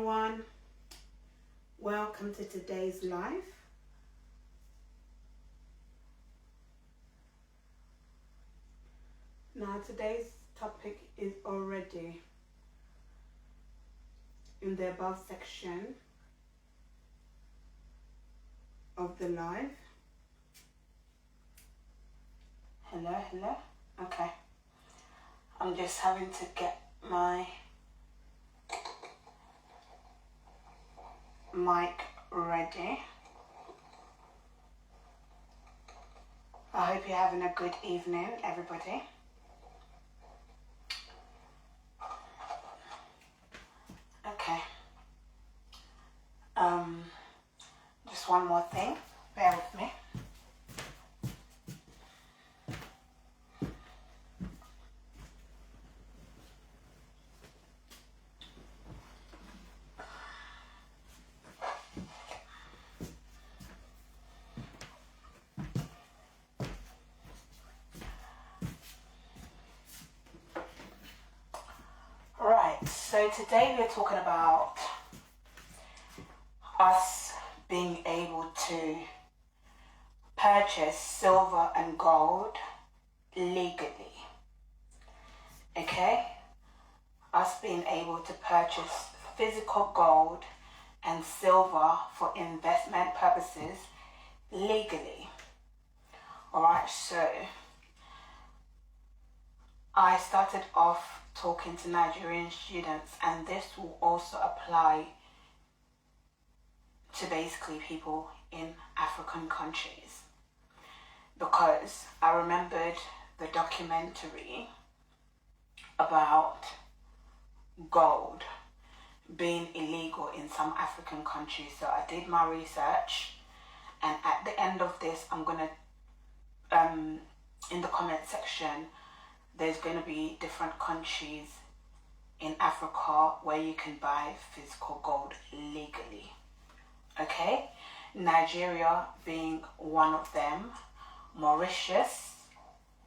everyone, welcome to today's live. Now today's topic is already in the above section of the live. Hello. Okay, I'm just having to get my mic ready. I hope you're having a good evening, everybody. Okay. Just one more thing. Bear with me. Right, so today we're talking about us being able to purchase silver and gold legally. Okay? Us being able to purchase physical gold and silver for investment purposes legally. Alright, so I started off talking to Nigerian students, and this will also apply to basically people in African countries, because I remembered the documentary about gold being illegal in some African countries. So I did my research, and at the end of this I'm gonna in the comment section there's going to be different countries in Africa where you can buy physical gold legally. Okay? Nigeria being one of them, Mauritius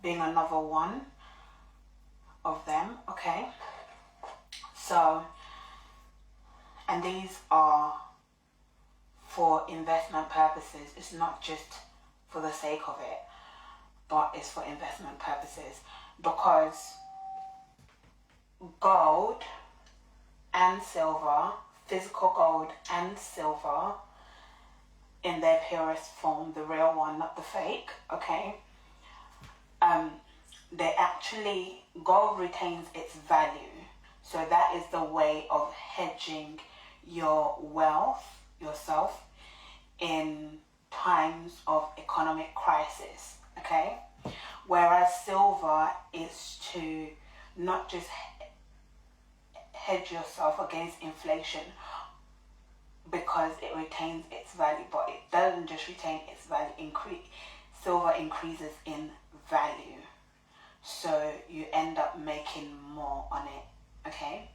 being another one of them. Okay? So, and these are for investment purposes. It's not just for the sake of it, but it's for investment purposes. Because gold and silver, physical gold and silver in their purest form, the real one, not the fake, okay? They actually, gold retains its value. So that is the way of hedging your wealth, yourself, in times of economic crisis, okay? Whereas silver is to not just hedge yourself against inflation because it retains its value, but it doesn't just retain its value, silver increases in value. So you end up making more on it, okay?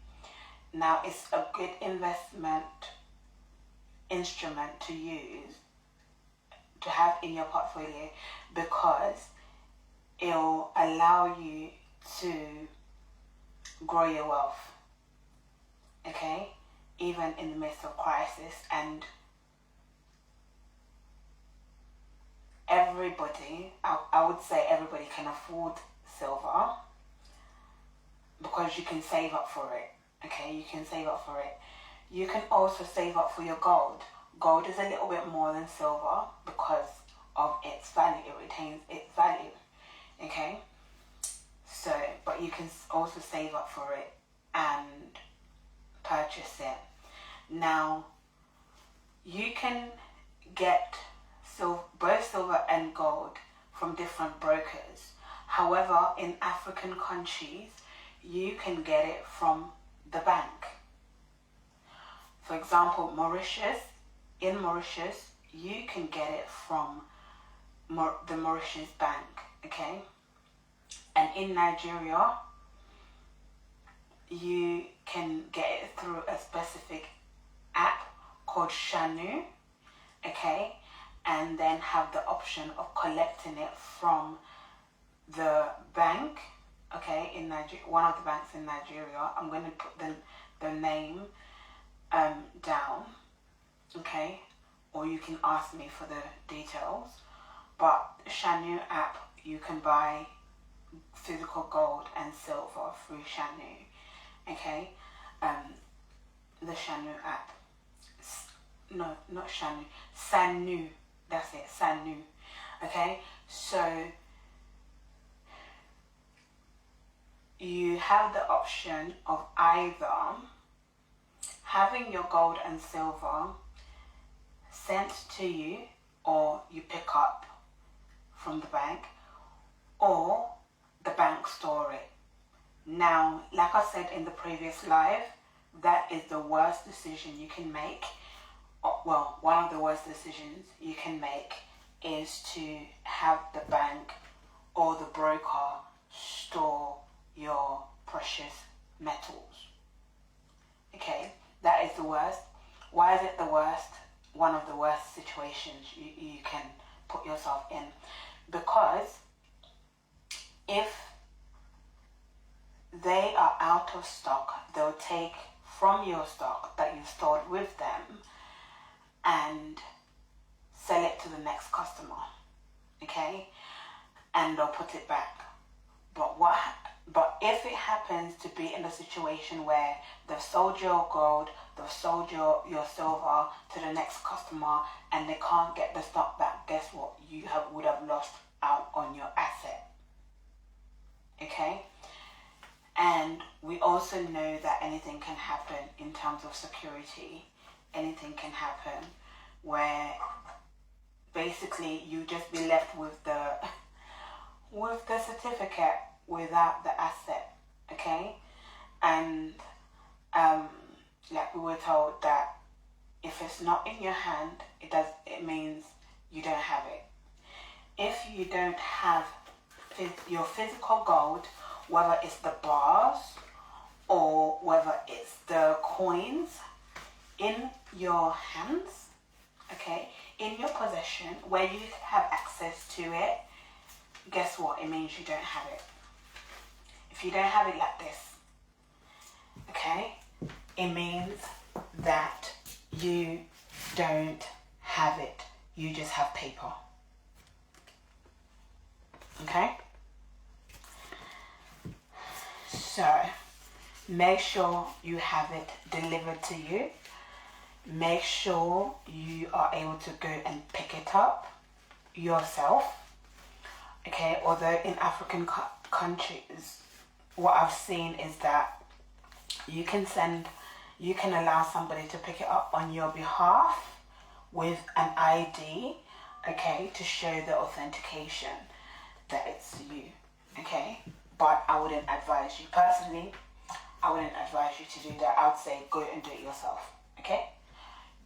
Now it's a good investment instrument to use, to have in your portfolio, because it'll allow you to grow your wealth, okay, even in the midst of crisis. And everybody, I would say everybody can afford silver, because you can save up for it, okay, you can save up for it. You can also save up for your gold. Gold is a little bit more than silver because of its value, it retains its value. Okay, so, but you can also save up for it and purchase it. Now, you can get both silver and gold from different brokers. However, in African countries, you can get it from the bank. For example, in Mauritius, you can get it from the Mauritius bank. Okay, and in Nigeria you can get it through a specific app called Shanu, okay, and then have the option of collecting it from the bank, okay, in Nigeria, one of the banks in Nigeria. I'm going to put the name down, okay, or you can ask me for the details. But Shanu app, you can buy physical gold and silver through Shanu, okay. The Shanu app. No, not Shanu. Sanu. That's it. Sanu. Okay. So you have the option of either having your gold and silver sent to you, or you pick up from the bank, or the bank store it. Now, like I said in the previous live, that is the worst decision you can make. Well, one of the worst decisions you can make is to have the bank or the broker store your precious metals. Okay, that is the worst. Why is it the worst? One of the worst situations you can put yourself in. Because if they are out of stock, they'll take from your stock that you've stored with them and sell it to the next customer, okay? And they'll put it back. But if it happens to be in a situation where they've sold your gold, they've sold your silver to the next customer, and they can't get the stock back, guess what? You would have lost out on your asset, okay? And we also know that anything can happen in terms of security. Anything can happen where basically you just be left with the certificate without the asset, okay? And like we were told that if it's not in your hand, it means you don't have it. If you don't have your physical gold, whether it's the bars or whether it's the coins in your hands, okay, in your possession, where you have access to it, guess what? It means you don't have it. If you don't have it like this, okay, it means that you don't have it. You just have paper. Okay? So, make sure you have it delivered to you. Make sure you are able to go and pick it up yourself. Okay, although in African countries, what I've seen is that you can allow somebody to pick it up on your behalf with an ID, okay, to show the authentication that it's you, okay? But I wouldn't advise you, personally, I wouldn't advise you to do that. I would say go and do it yourself, okay?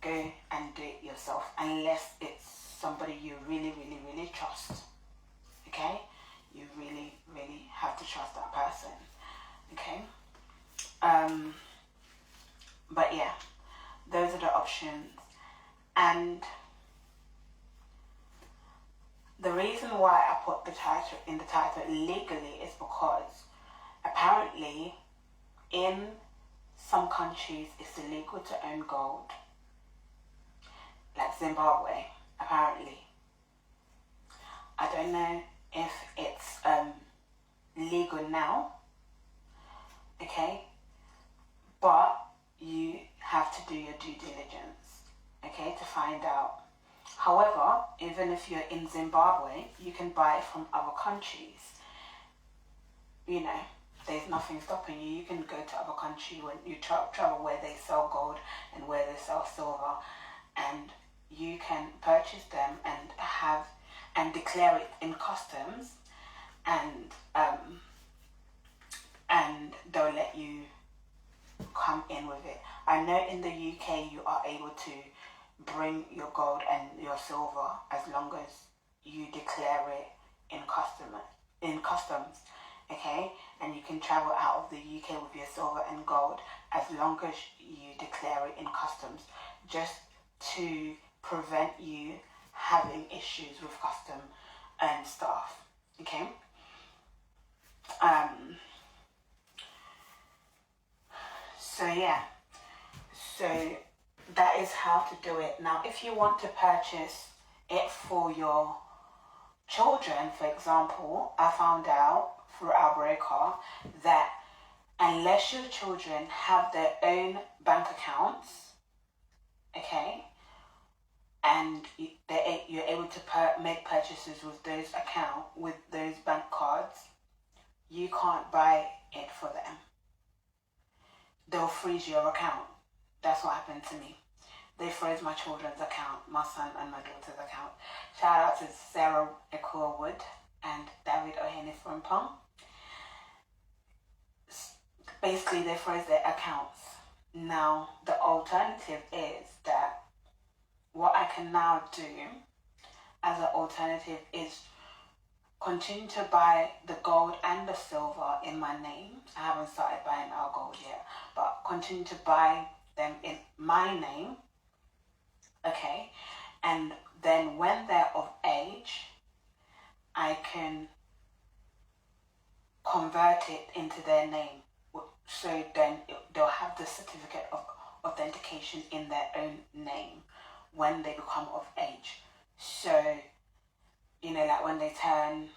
Go and do it yourself, unless it's somebody you really, really, really trust, okay? You really, really have to trust that person, okay? But yeah, those are the options. And the reason why I put the title legally is because apparently in some countries it's illegal to own gold, like Zimbabwe, apparently. I don't know if it's legal now, okay, but you have to do your due diligence, okay, to find out. However, even if you're in Zimbabwe, you can buy it from other countries. You know, there's nothing stopping you. You can go to other countries when you travel where they sell gold and where they sell silver, and you can purchase them and declare it in customs, and they'll let you come in with it. I know in the UK you are able to bring your gold and your silver as long as you declare it in customs, okay? And you can travel out of the UK with your silver and gold as long as you declare it in customs, just to prevent you having issues with custom and stuff, okay? So yeah, So that is how to do it. Now, if you want to purchase it for your children, for example, I found out through our broker that unless your children have their own bank accounts, okay, and you're able to make purchases with those bank cards, you can't buy it for them. They'll freeze your account. That's what happened to me. They froze my children's account, my son and my daughter's account. Shout out to Sarah Ecowood and David Ohene-Frimpong. Basically, they froze their accounts. Now, the alternative is that what I can now do as an alternative is continue to buy the gold and the silver in my name. I haven't started buying our gold yet, but continue to buy them in my name, okay? And then when they're of age, I can convert it into their name. So then they'll have the certificate of authentication in their own name when they become of age. So, you know, like when they turn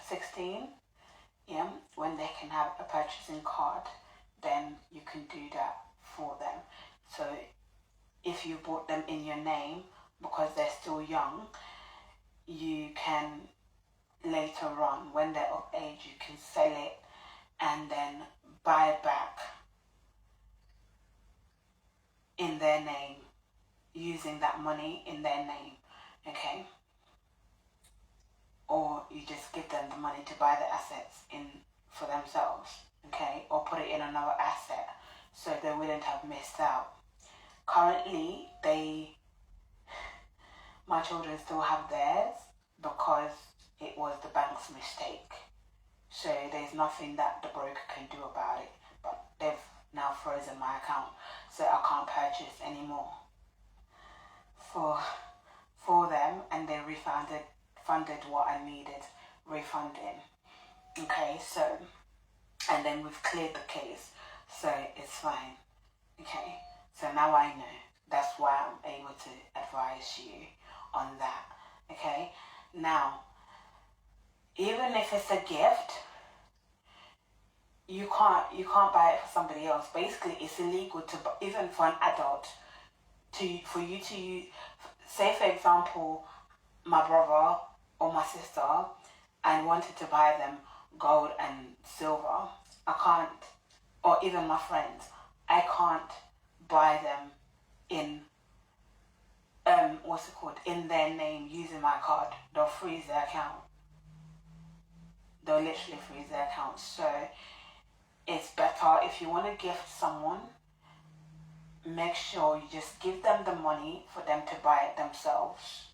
16, yeah, when they can have a purchasing card, then you can do that for them. So if you bought them in your name because they're still young, you can later on, when they're of age, you can sell it and then buy it back in their name, using that money in their name, okay? Or you just give them the money to buy the assets in for themselves, okay? Or put it in another asset so they wouldn't have missed out. Currently, my children still have theirs because it was the bank's mistake. So there's nothing that the broker can do about it. But they've now frozen my account, so I can't purchase anymore for them, and they funded what I needed refunding. Okay, so, and then we've cleared the case, so it's fine. Okay, so now I know. That's why I'm able to advise you on that. Okay, now, even if it's a gift, you can't buy it for somebody else. Basically, it's illegal to, even for an adult, for you to use. Say, for example, my brother or my sister, and wanted to buy them gold and silver. I can't, or even my friends, I can't buy them in in their name using my card. They'll freeze their account. They'll literally freeze their account. So it's better if you want to gift someone, make sure you just give them the money for them to buy it themselves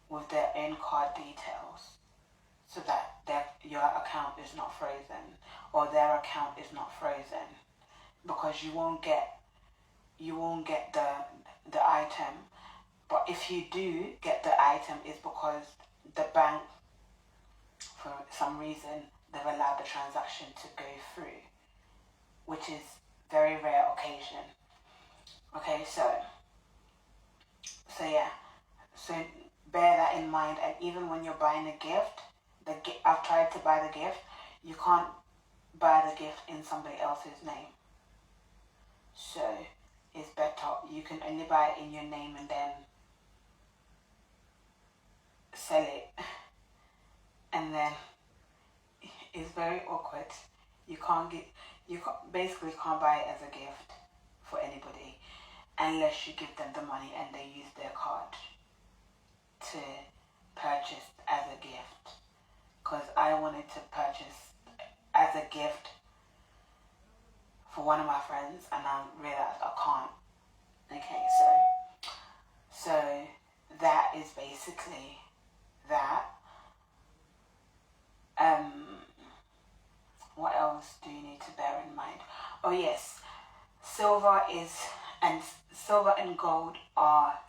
with their own card details, so that your account is not frozen or their account is not frozen, because you won't get the item. But if you do get the item, it's because the bank, for some reason, they've allowed the transaction to go through, which is very rare occasion. Okay, so yeah, so bear that in mind. And even when you're buying a gift, I've tried to buy the gift, you can't buy the gift in somebody else's name. So it's better, you can only buy it in your name and then sell it. And then it's very awkward. You basically can't buy it as a gift for anybody unless you give them the money and they use their card to purchase as a gift. Because I wanted to purchase as a gift for one of my friends, and I realized I can't. Okay, so that is basically that. What else do you need to bear in mind? Oh yes, silver and gold are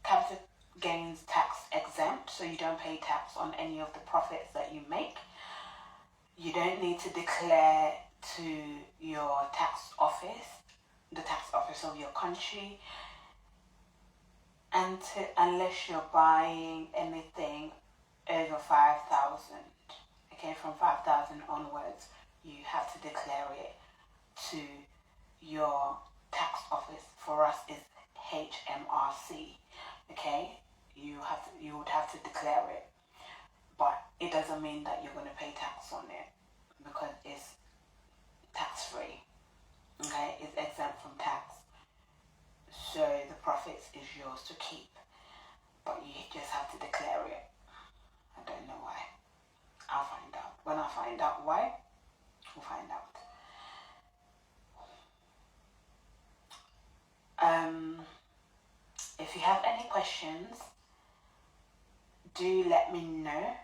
capital gains tax exempt, so you don't pay tax on any of the profits that you make. you don't need to declare to your tax office, the tax office of your country, and unless you're buying anything over 5,000. Okay, from 5,000 onwards, you have to declare it to your tax office. For us, is HMRC. Okay, you would have to declare it, but it doesn't mean that you're going to pay tax on it because it's tax free. Okay, it's exempt from tax, so the profits is yours to keep, but you just have to declare it. I don't know why. I'll find out. When I find out why, we'll find out. If you have any questions, do let me know.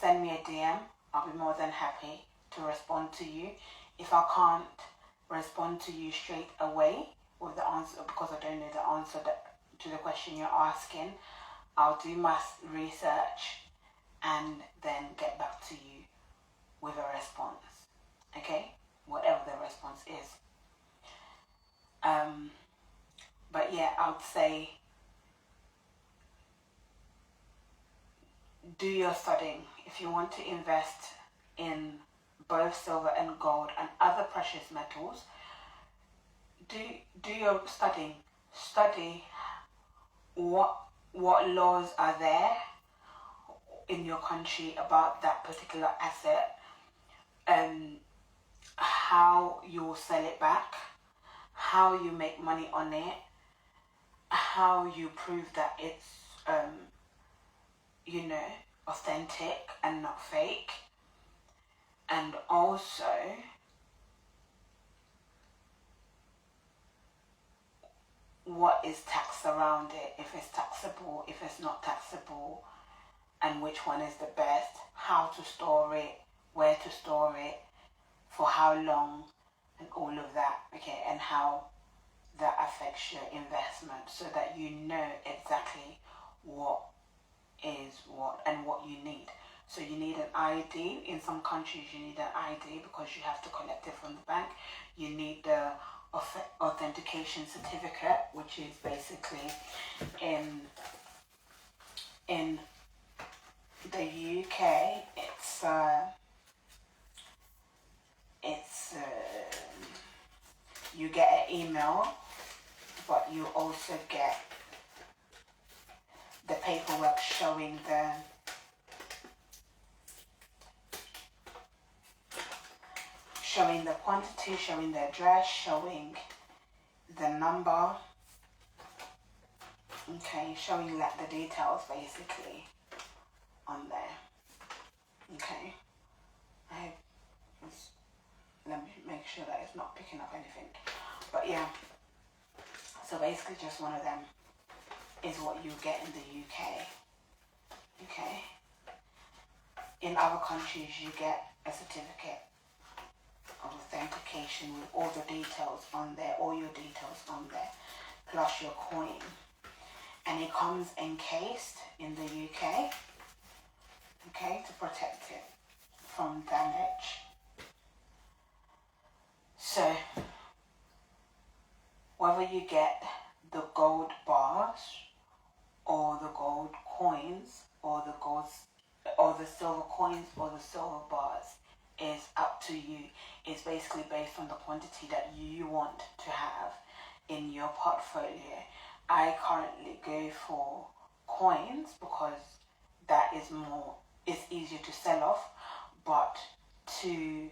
Send me a DM. I'll be more than happy to respond to you. If I can't respond to you straight away with the answer, because I don't know the answer to the question you're asking, I'll do my research and then get back to you with a response. Okay? Whatever the response is. But yeah, I would say do your studying. If you want to invest in both silver and gold and other precious metals, do your studying. Study what laws are there in your country about that particular asset, and how you will sell it back, how you make money on it, how you prove that it's authentic and not fake, and also what is tax around it, if it's taxable, if it's not taxable, and which one is the best, how to store it, where to store it, for how long, and all of that, okay, and how that affects your investment, so that you know exactly what is what and what you need. So you need an ID. In some countries you need an ID because you have to collect it from the bank. You need the authentication certificate, which is basically in the UK it's you get an email, but you also get the paperwork showing the quantity, showing the address, showing the number, okay, showing like the details basically on there. Okay, let me make sure that it's not picking up anything, but yeah, so basically just one of them is what you get in the UK. Okay, in other countries you get a certificate of authentication with all the details on there, all your details on there, plus your coin, and it comes encased in the UK, okay, to protect it from damage. So whether you get the gold bars or the gold coins or the silver coins or the silver bars is up to you. It's basically based on the quantity that you want to have in your portfolio. I currently go for coins because that is easier to sell off, but to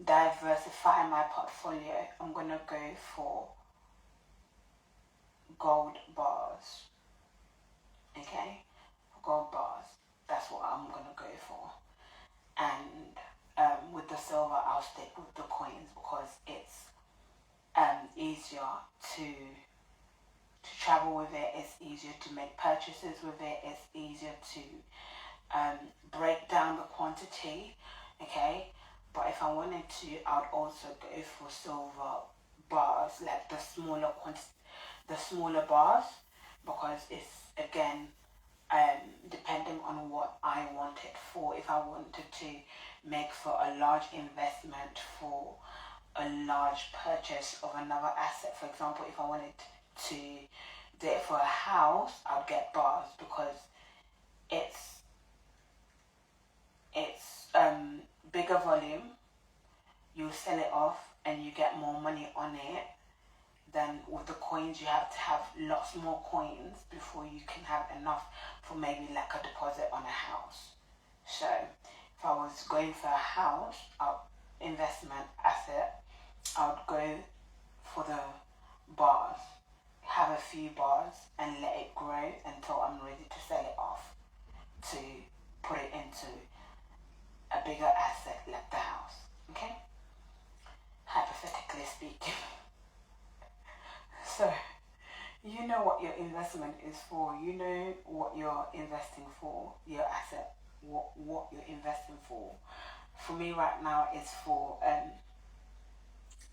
diversify my portfolio, I'm gonna go for gold bars. Okay, gold bars, that's what I'm gonna go for. And with the silver I'll stick with the coins because it's easier to travel with it, it's easier to make purchases with it, it's easier to break down the quantity, okay. But if I wanted to, I'd also go for silver bars, like the smaller bars, because it's again depending on what I want it for. If I wanted to make for a large investment for a large purchase of another asset. For example, if I wanted to do it for a house, I'd get bars because it's bigger volume. You sell it off and you get more money on it. Then with the coins, you have to have lots more coins before you can have enough for maybe like a deposit on a house. So if I was going for a house investment asset, I would go for the bars, have a few bars and let it grow until I'm ready to sell it off to put it into a bigger asset like the house. Okay? Hypothetically speaking. So, you know what your investment is for. You know what you're investing for, your asset, what you're investing for. For me right now, it's for,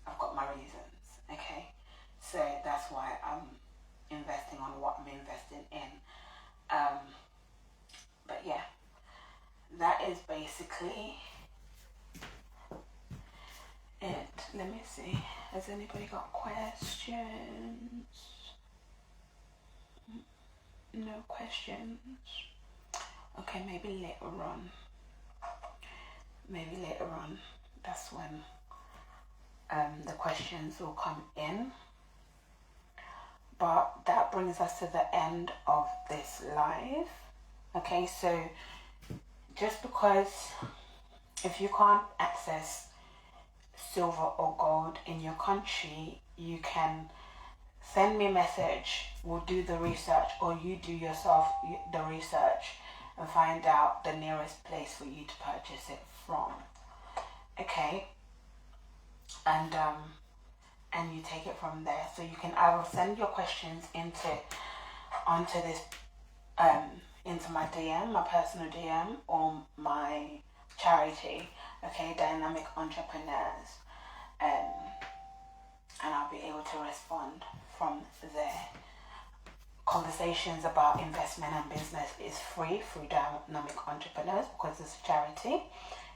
I've got my reasons, okay? So that's why I'm investing on what I'm investing in. But yeah, that is basically it. Let me see. Has anybody got questions? No questions. Okay, maybe later on. Maybe later on. That's when the questions will come in. But that brings us to the end of this live. Okay, so just because if you can't access silver or gold in your country, you can send me a message. We'll do the research, or you do yourself the research and find out the nearest place for you to purchase it from. Okay, and you take it from there. So you can either send your questions onto this into my DM, my personal DM, or my charity, okay, Dynamic Entrepreneurs, and I'll be able to respond from there. Conversations about investment and business is free through Dynamic Entrepreneurs because it's a charity,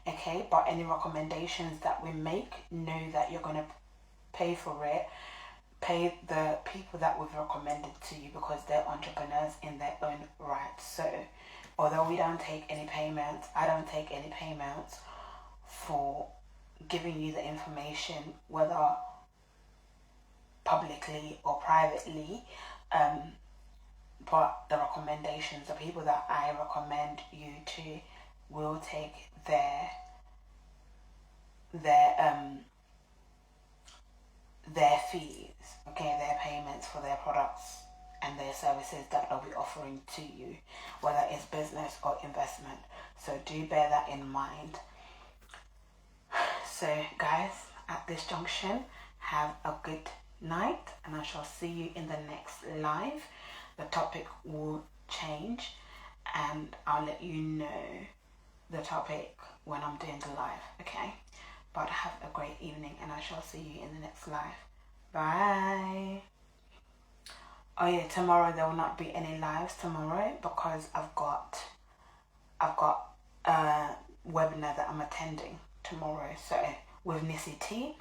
okay, but any recommendations that we make, know that you're going to pay for it, pay the people that we've recommended to you because they're entrepreneurs in their own right. So although we don't take any payments, I don't take any payments for giving you the information, whether publicly or privately, but the recommendations, the people that I recommend you to will take their fees, okay, their payments for their products and their services that they'll be offering to you, whether it's business or investment. So do bear that in mind. So guys, at this junction, have a good night and I shall see you in the next live. The topic will change and I'll let you know the topic when I'm doing the live, okay? But have a great evening and I shall see you in the next live. Bye. Oh yeah, tomorrow there will not be any lives tomorrow because I've got a webinar that I'm attending tomorrow, so with Nissy T.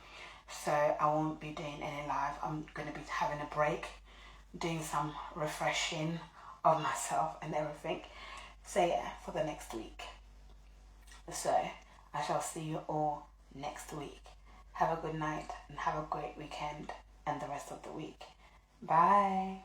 So I won't be doing any live. I'm going to be having a break, doing some refreshing of myself and everything. So yeah, for the next week. So I shall see you all next week. Have a good night and have a great weekend and the rest of the week. Bye.